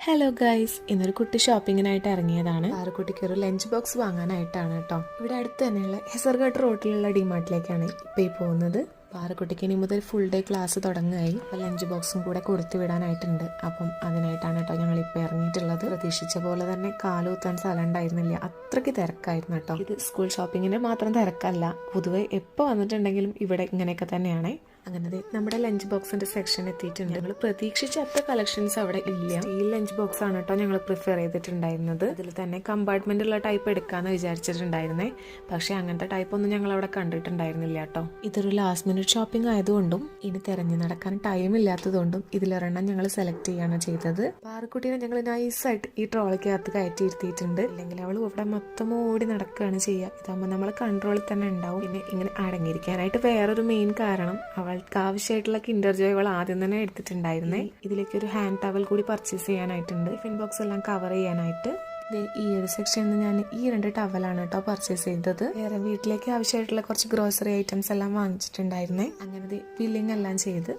Hello guys, ഇന്നൊരു കുട്ടി ഷോപ്പിങ്ങിനായിട്ട് ഇറങ്ങിയതാണ്. പാറക്കുട്ടിക്ക് ഒരു ലഞ്ച് ബോക്സ് വാങ്ങാനായിട്ടാണ് കേട്ടോ. ഇവിടെ അടുത്ത് തന്നെയുള്ള ഹെസർഗട്ട് റോഡിലുള്ള ഡിമാർട്ടിലേക്കാണ് ഇപ്പം ഈ പോകുന്നത്. പാറക്കുട്ടിക്ക് ഇനി മുതൽ ഫുൾ ഡേ ക്ലാസ് തുടങ്ങുകയായി. അപ്പം ലഞ്ച് ബോക്സും കൂടെ കൊടുത്തു വിടാനായിട്ടുണ്ട്. അപ്പം അതിനായിട്ടാണ് കേട്ടോ ഞങ്ങളിപ്പോൾ ഇറങ്ങിയിട്ടുള്ളത്. പ്രതീക്ഷിച്ച പോലെ തന്നെ കാലുകുത്താൻ സ്ഥലം ഉണ്ടായിരുന്നില്ല, അത്രയ്ക്ക് തിരക്കായിരുന്നു കേട്ടോ. ഇത് സ്കൂൾ ഷോപ്പിങ്ങിന് മാത്രം തിരക്കല്ല, പൊതുവെ എപ്പോൾ വന്നിട്ടുണ്ടെങ്കിലും ഇവിടെ ഇങ്ങനെയൊക്കെ തന്നെയാണ്. അങ്ങനെ നമ്മുടെ ലഞ്ച് ബോക്സിന്റെ സെക്ഷൻ എത്തിയിട്ടുണ്ട്. ഞങ്ങൾ പ്രതീക്ഷിച്ച അത്ര കളക്ഷൻസ് അവിടെ ഇല്ല. സ്റ്റീൽ ലഞ്ച് ബോക്സ് ആണ് കേട്ടോ ഞങ്ങൾ പ്രിഫർ ചെയ്തിട്ടുണ്ടായിരുന്നത്. അതിൽ തന്നെ കമ്പാർട്ട്മെന്റ് ഉള്ള ടൈപ്പ് എടുക്കാന്ന് വിചാരിച്ചിട്ടുണ്ടായിരുന്നേ, പക്ഷെ അങ്ങനത്തെ ടൈപ്പ് ഒന്നും ഞങ്ങൾ അവിടെ കണ്ടിട്ടുണ്ടായിരുന്നില്ല കേട്ടോ. ഇതൊരു ലാസ്റ്റ് മിനിറ്റ് ഷോപ്പിംഗ് ആയതുകൊണ്ടും ഇനി തെരഞ്ഞു നടക്കാൻ ടൈം ഇല്ലാത്തതുകൊണ്ടും ഇതിലൊരെണ്ണം ഞങ്ങൾ സെലക്ട് ചെയ്യാണ് ചെയ്തത്. പാറക്കുട്ടീനെ ഞങ്ങൾ നൈസായിട്ട് ഈ ട്രോളിക്കകത്ത് കയറ്റിയിരുത്തിയിട്ടുണ്ട്. അല്ലെങ്കിൽ അവൾ ഇവിടെ മൊത്തം ഓടി നടക്കുകയാണ് ചെയ്യുക. ഇതാകുമ്പോൾ നമ്മളെ കൺട്രോളിൽ തന്നെ ഉണ്ടാവും. പിന്നെ ഇങ്ങനെ അടങ്ങിയിരിക്കാനായിട്ട് വേറൊരു മെയിൻ കാരണം, അവൾക്ക് ആവശ്യമായിട്ടുള്ള കിൻഡർ ജോയ്കൾ ആദ്യം തന്നെ എടുത്തിട്ടുണ്ടായിരുന്നേ. ഇതിലേക്ക് ഒരു ഹാൻഡ് ടവൽ കൂടി പർച്ചേസ് ചെയ്യാനായിട്ടുണ്ട്, ടിഫിൻ ബോക്സ് എല്ലാം കവർ ചെയ്യാനായിട്ട്. ഈ ഒരു സെക്ഷനിൽ ഞാൻ ഈ 2 ടവലാണ് കേട്ടോ പർച്ചേസ് ചെയ്തത്. വേറെ വീട്ടിലേക്ക് ആവശ്യമായിട്ടുള്ള കുറച്ച് ഗ്രോസറി ഐറ്റംസ് എല്ലാം വാങ്ങിച്ചിട്ടുണ്ടായിരുന്നേ. അങ്ങനെ ബില്ലിംഗ് എല്ലാം ചെയ്ത്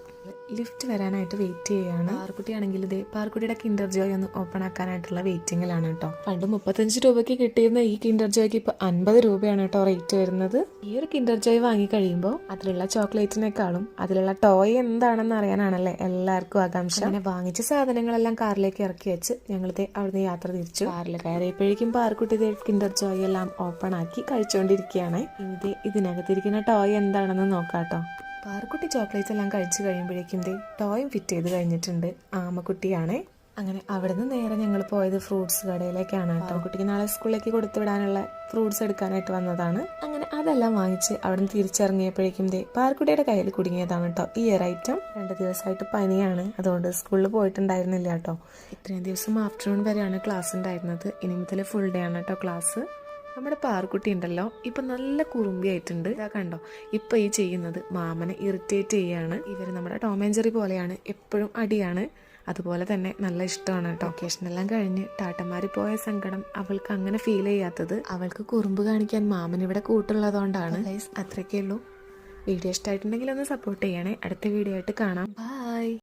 ലിഫ്റ്റ് വരാനായിട്ട് വെയിറ്റ് ചെയ്യുകയാണ്. പാറക്കുട്ടിയാണെങ്കിൽ പാറക്കുട്ടിയുടെ കിൻഡർ ജോയ് ഒന്ന് ഓപ്പൺ ആക്കാനായിട്ടുള്ള വെയിറ്റിംഗിലാണ് കേട്ടോ. പണ്ട് 35 രൂപയ്ക്ക് കിട്ടിയിരുന്ന ഈ കിൻഡർ ജോയ്ക്ക് ഇപ്പൊ 50 രൂപയാണ് കേട്ടോ റേറ്റ് വരുന്നത്. ഈ ഒരു കിൻഡർ ജോയ് വാങ്ങി കഴിയുമ്പോൾ അതിലുള്ള ചോക്ലേറ്റിനേക്കാളും അതിലുള്ള ടോയ് എന്താണെന്ന് അറിയാനാണല്ലേ എല്ലാവർക്കും ആകാംക്ഷ. അങ്ങനെ വാങ്ങിച്ച സാധനങ്ങളെല്ലാം കാറിലേക്ക് ഇറക്കി വെച്ച് ഞങ്ങളിത് അവിടുന്ന് യാത്ര തിരിച്ചു. കാറിൽ കയറിയപ്പോഴേക്കും പാറക്കുട്ടി കിൻഡർ ജോയ് എല്ലാം ഓപ്പൺ ആക്കി കഴിച്ചുകൊണ്ടിരിക്കുകയാണ്. ഇതിനകത്തിരിക്കുന്ന ടോയ് എന്താണെന്ന് നോക്കാട്ടോ. പാറക്കുട്ടി ചോക്ലേറ്റ്സ് എല്ലാം കഴിച്ചു കഴിയുമ്പോഴേക്കും ടോയും ഫിറ്റ് ചെയ്ത് കഴിഞ്ഞിട്ടുണ്ട്. ആമക്കുട്ടിയാണേ. അങ്ങനെ അവിടെ നിന്ന് നേരെ ഞങ്ങൾ പോയത് ഫ്രൂട്ട്സ് കടയിലേക്കാണ് കേട്ടോ. കുട്ടിക്ക് നാളെ സ്കൂളിലേക്ക് കൊടുത്തുവിടാനുള്ള ഫ്രൂട്ട്സ് എടുക്കാനായിട്ട് വന്നതാണ്. അങ്ങനെ അതെല്ലാം വാങ്ങിച്ച് അവിടെ നിന്ന് തിരിച്ചിറങ്ങിയപ്പോഴേക്കും പാറക്കുട്ടിയുടെ കയ്യിൽ കുടുങ്ങിയതാണ് കേട്ടോ ഈ ഒരു ഐറ്റം. 2 ദിവസമായിട്ട് പനിയാണ്, അതുകൊണ്ട് സ്കൂളിൽ പോയിട്ടുണ്ടായിരുന്നില്ല കേട്ടോ. ഇത്രയും ദിവസം ആഫ്റ്റർനൂൺ വരെയാണ് ക്ലാസ് ഉണ്ടായിരുന്നത്. ഇനി മുതൽ ഫുൾ ഡേ ആണ് കേട്ടോ ക്ലാസ്. നമ്മുടെ പാറക്കുട്ടി ഉണ്ടല്ലോ ഇപ്പൊ നല്ല കുറുമ്പി ആയിട്ടുണ്ട്. ഇതാ കണ്ടോ, ഇപ്പൊ ഈ ചെയ്യുന്നത് മാമനെ ഇറിറ്റേറ്റ് ചെയ്യാണ്. ഇവര് നമ്മുടെ ടോം ആൻഡ് ജെറി പോലെയാണ്, എപ്പോഴും അടിയാണ്. അതുപോലെ തന്നെ നല്ല ഇഷ്ടമാണ് കേട്ടോ. വെക്കേഷനെല്ലാം കഴിഞ്ഞ് ടാട്ടന്മാര് പോയ സങ്കടം അവൾക്ക് അങ്ങനെ ഫീൽ ചെയ്യാത്തത് അവൾക്ക് കുറുമ്പ് കാണിക്കാൻ മാമൻ ഇവിടെ കൂട്ടുള്ളതുകൊണ്ടാണ്. അത്രയ്ക്കേ ഉള്ളൂ. വീഡിയോ ഇഷ്ടമായിട്ടുണ്ടെങ്കിൽ ഒന്ന് സപ്പോർട്ട് ചെയ്യണേ. അടുത്ത വീഡിയോ ആയിട്ട് കാണാം. ബൈ.